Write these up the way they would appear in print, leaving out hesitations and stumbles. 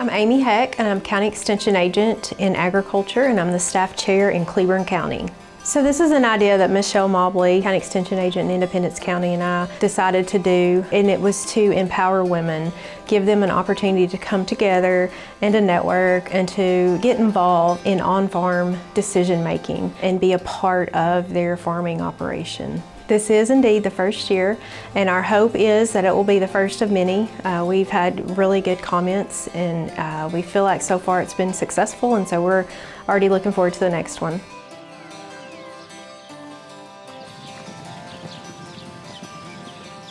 I'm Amy Heck, and I'm County Extension Agent in Agriculture, and I'm the Staff Chair in Cleburne County. So this is an idea that Michelle Mobley, County Extension Agent in Independence County, and I decided to do, and it was to empower women, give them an opportunity to come together and to network and to get involved in on-farm decision making and be a part of their farming operation. This is indeed the first year, and our hope is that it will be the first of many. We've had really good comments, and we feel like so far it's been successful, and so we're already looking forward to the next one.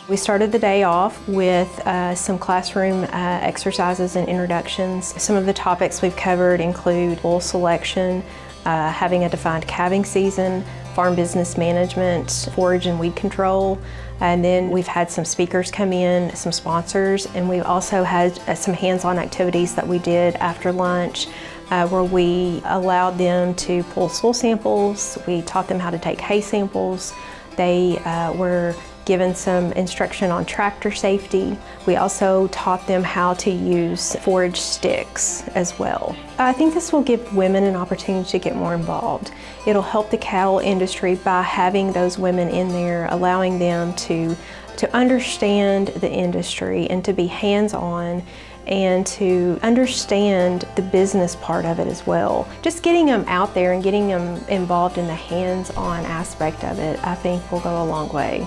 We started the day off with some classroom exercises and introductions. Some of the topics we've covered include bull selection, having a defined calving season, farm business management, forage and weed control, and then we've had some speakers come in, some sponsors, and we've also had some hands-on activities that we did after lunch where we allowed them to pull soil samples. We taught them how to take hay samples. They were given some instruction on tractor safety. We also taught them how to use forage sticks as well. I think this will give women an opportunity to get more involved. It'll help the cattle industry by having those women in there, allowing them to understand the industry and to be hands-on and to understand the business part of it as well. Just getting them out there and getting them involved in the hands-on aspect of it, I think will go a long way.